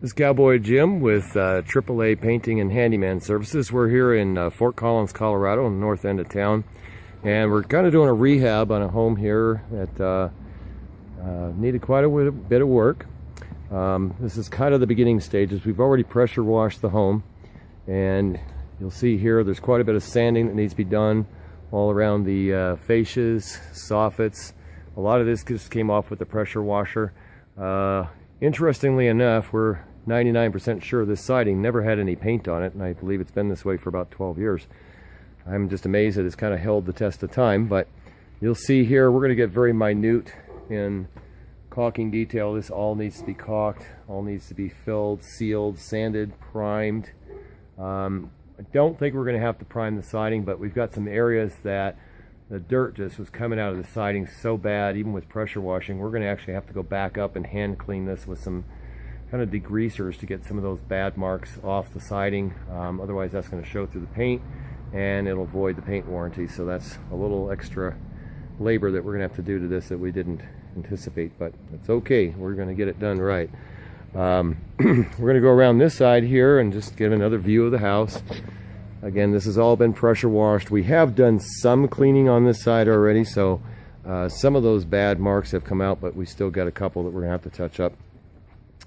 This is Cowboy Jim with AAA Painting and Handyman Services. We're here in Fort Collins, Colorado, in the north end of town. And we're kind of doing a rehab on a home here that needed quite a bit of work. This is kind of the beginning stages. We've already pressure washed the home. And you'll see here there's quite a bit of sanding that needs to be done all around the fascias, soffits. A lot of this just came off with the pressure washer. Interestingly enough, we're 99% sure this siding never had any paint on it, and I believe it's been this way for about 12 years. I'm just amazed that it's kind of held the test of time, but you'll see here we're going to get very minute in caulking detail. This all needs to be caulked, all needs to be filled, sealed, sanded, primed. I don't think we're going to have to prime the siding, but we've got some areas that the dirt just was coming out of the siding so bad, even with pressure washing. We're going to actually have to go back up and hand clean this with some kind of degreasers to get some of those bad marks off the siding. Otherwise that's going to show through the paint and it'll void the paint warranty. So that's a little extra labor that we're going to have to do to this that we didn't anticipate, but it's okay. We're going to get it done right. We're going to go around this side here and just give another view of the house. Again, this has all been pressure washed. We have done some cleaning on this side already, so some of those bad marks have come out, but we still got a couple that we're gonna have to touch up.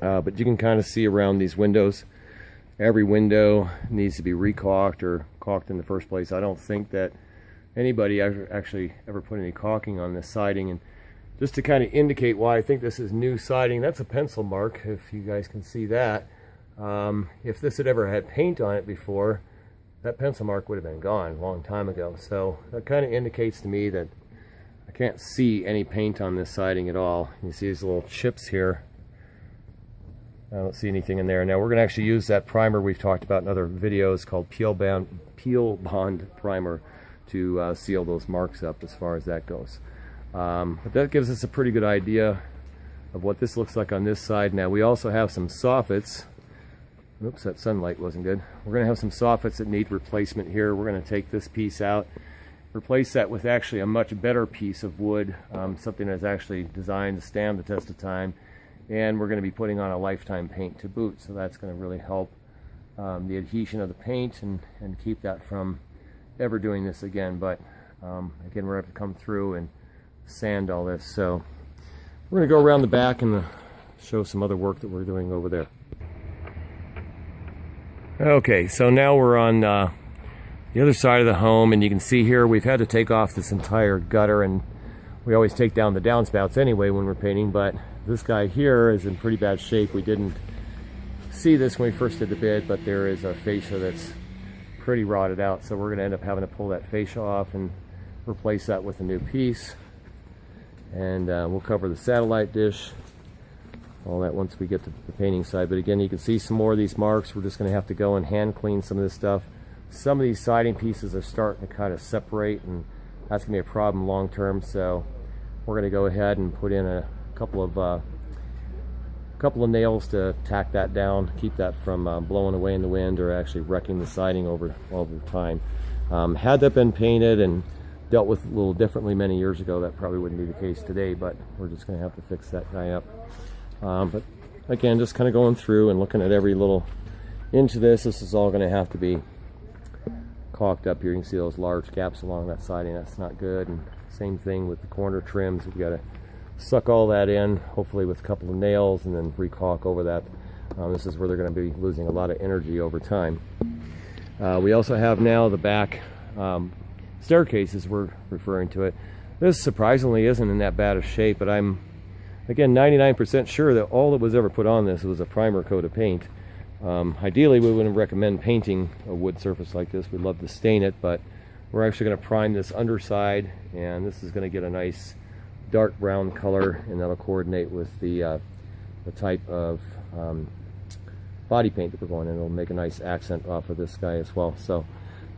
But you can kind of see around these windows, every window needs to be recaulked or caulked in the first place. I don't think that anybody actually ever put any caulking on this siding. And just to kind of indicate why I think this is new siding, that's a pencil mark, if you guys can see that. If this had ever had paint on it before, that pencil mark would have been gone a long time ago. So that kind of indicates to me that I can't see any paint on this siding at all. You see these little chips here. I don't see anything in there. Now we're going to actually use that primer we've talked about in other videos called Peel Bond Primer to seal those marks up as far as that goes. But that gives us a pretty good idea of what this looks like on this side. Now we also have some soffits. Oops, that sunlight wasn't good. We're going to have some soffits that need replacement here. We're going to take this piece out, replace that with actually a much better piece of wood, something that's actually designed to stand the test of time, and we're going to be putting on a lifetime paint to boot. So that's going to really help the adhesion of the paint and keep that from ever doing this again. But again, we're going to have to come through and sand all this. So we're going to go around the back and show some other work that we're doing over there. Okay, so now we're on the other side of the home, and you can see here we've had to take off this entire gutter, and we always take down the downspouts anyway when we're painting, but this guy here is in pretty bad shape. We didn't see this when we first did the bid, but there is a fascia that's pretty rotted out, so we're going to end up having to pull that fascia off and replace that with a new piece. And we'll cover the satellite dish, all that once we get to the painting side. But again, you can see some more of these marks. We're just going to have to go and hand clean some of this stuff. Some of these siding pieces are starting to kind of separate, and that's going to be a problem long term. So we're going to go ahead and put in a couple of nails to tack that down, keep that from blowing away in the wind or actually wrecking the siding over time. Had that been painted and dealt with a little differently many years ago, that probably wouldn't be the case today, but we're just going to have to fix that guy up. But again, just kind of going through and looking at every little inch of this. This is all going to have to be caulked up here. You can see those large gaps along that siding. That's not good. And same thing with the corner trims. We've got to suck all that in, hopefully with a couple of nails, and then re-caulk over that. This is where they're going to be losing a lot of energy over time. We also have now the back staircases, we're referring to it. This surprisingly isn't in that bad of shape, but I'm again 99% sure that all that was ever put on this was a primer coat of paint. Ideally we wouldn't recommend painting a wood surface like this. We'd love to stain it, but we're actually going to prime this underside, and this is going to get a nice dark brown color, and that'll coordinate with the type of body paint that we're going in. It'll make a nice accent off of this guy as well. So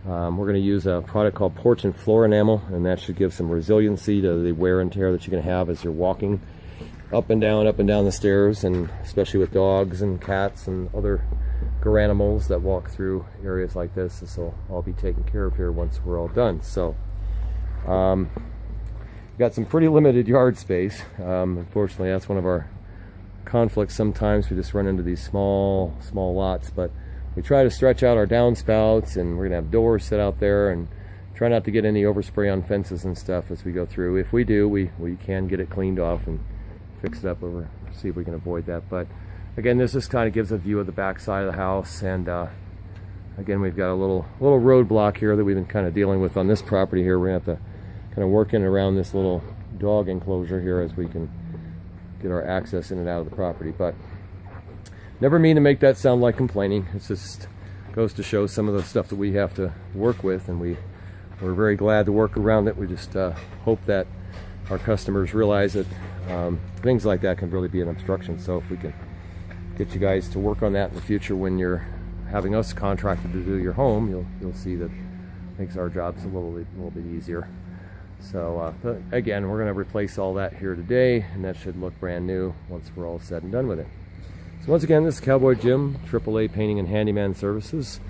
we're going to use a product called Porch and Floor Enamel, and that should give some resiliency to the wear and tear that you're going to have as you're walking up and down the stairs, and especially with dogs and cats and other granimals that walk through areas like this. This will all be taken care of here once we're all done. So got some pretty limited yard space. Unfortunately, that's one of our conflicts sometimes. We just run into these small lots, but we try to stretch out our downspouts, and we're gonna have doors set out there, and try not to get any overspray on fences and stuff as we go through. If we do, we can get it cleaned off and fix it up over, see if we can avoid that. But again, this just kind of gives a view of the back side of the house. And again, we've got a little roadblock here that we've been kind of dealing with on this property here. We're gonna have to kind of work in around this little dog enclosure here as we can get our access in and out of the property. But never mean to make that sound like complaining. It just goes to show some of the stuff that we have to work with, and we're very glad to work around it. We just hope that our customers realize that things like that can really be an obstruction. So if we can get you guys to work on that in the future when you're having us contracted to do your home, you'll see that makes our jobs a little bit easier. So but again, we're going to replace all that here today, and that should look brand new once we're all said and done with it. So once again, this is Cowboy Jim, AAA Painting and Handyman Services.